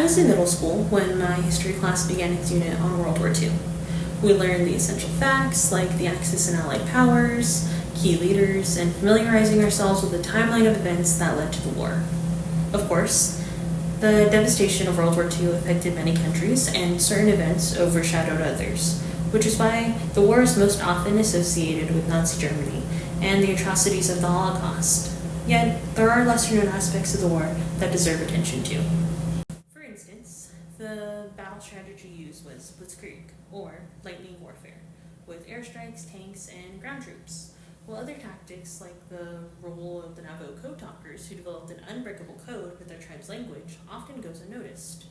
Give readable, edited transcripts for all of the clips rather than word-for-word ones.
was in middle school when my history class began its unit on World War II. We learned the essential facts like the Axis and Allied powers, key leaders, and familiarizing ourselves with the timeline of events that led to the war. Of course, the devastation of World War II affected many countries, and certain events overshadowed others, which is why the war is most often associated with Nazi Germany and the atrocities of the Holocaust. Yet, there are lesser-known aspects of the war that deserve attention too. For instance, the battle strategy used was blitzkrieg, or lightning warfare, with airstrikes, tanks, and ground troops, while other tactics like the role of the Navajo code talkers who developed an unbreakable code with their tribe's language often goes unnoticed.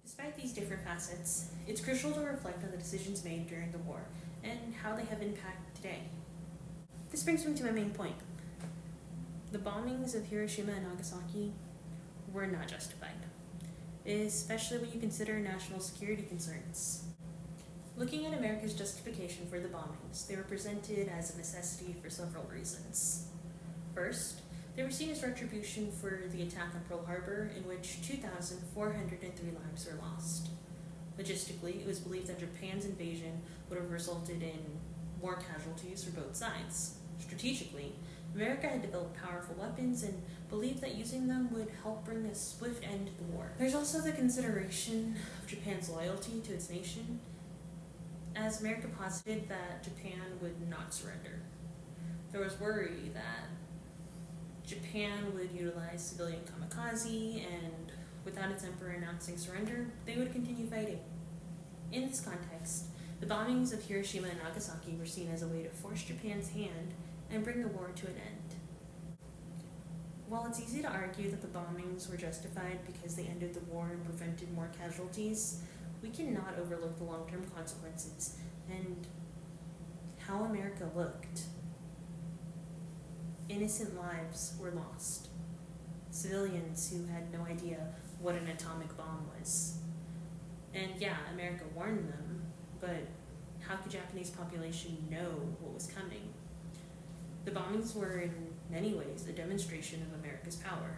Despite these different facets, it's crucial to reflect on the decisions made during the war and how they have impact today. This brings me to my main point. The bombings of Hiroshima and Nagasaki were not justified, especially when you consider national security concerns. Looking at America's justification for the bombings, they were presented as a necessity for several reasons. First, they were seen as retribution for the attack on Pearl Harbor, in which 2,403 lives were lost. Logistically, it was believed that Japan's invasion would have resulted in more casualties for both sides. Strategically, America had developed powerful weapons and believed that using them would help bring a swift end to the war. There's also the consideration of Japan's loyalty to its nation, as America posited that Japan would not surrender. There was worry that Japan would utilize civilian kamikaze, and without its emperor announcing surrender, they would continue fighting. In this context, the bombings of Hiroshima and Nagasaki were seen as a way to force Japan's hand and bring the war to an end. While it's easy to argue that the bombings were justified because they ended the war and prevented more casualties, we cannot overlook the long-term consequences and how America looked. Innocent lives were lost. Civilians who had no idea what an atomic bomb was. And yeah, America warned them, but how could Japanese population know what was coming? The bombings were in many ways a demonstration of America's power.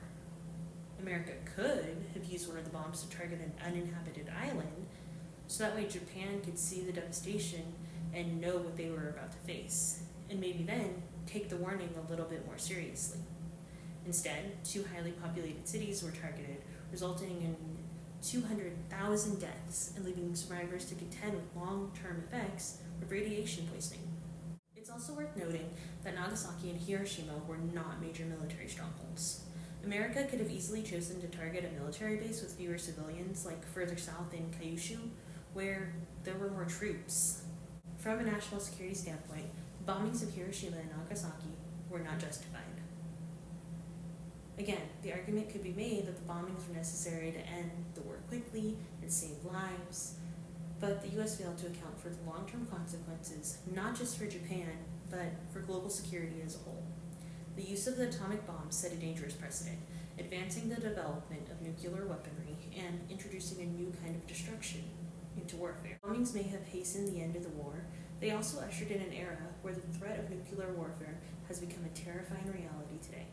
America could have used one of the bombs to target an uninhabited island, so that way Japan could see the devastation and know what they were about to face, and maybe then take the warning a little bit more seriously. Instead, 2 highly populated cities were targeted, resulting in 200,000 deaths and leaving survivors to contend with long-term effects of radiation poisoning. It's also worth noting that Nagasaki and Hiroshima were not major military strongholds. America could have easily chosen to target a military base with fewer civilians, like further south in Kyushu, where there were more troops. From a national security standpoint, the bombings of Hiroshima and Nagasaki were not justified. Again, the argument could be made that the bombings were necessary to end the war quickly and save lives, but the U.S. failed to account for the long-term consequences, not just for Japan, but for global security as a whole. The use of the atomic bomb set a dangerous precedent, advancing the development of nuclear weaponry and introducing a new kind of destruction into warfare. Bombings may have hastened the end of the war. They also ushered in an era where the threat of nuclear warfare has become a terrifying reality today.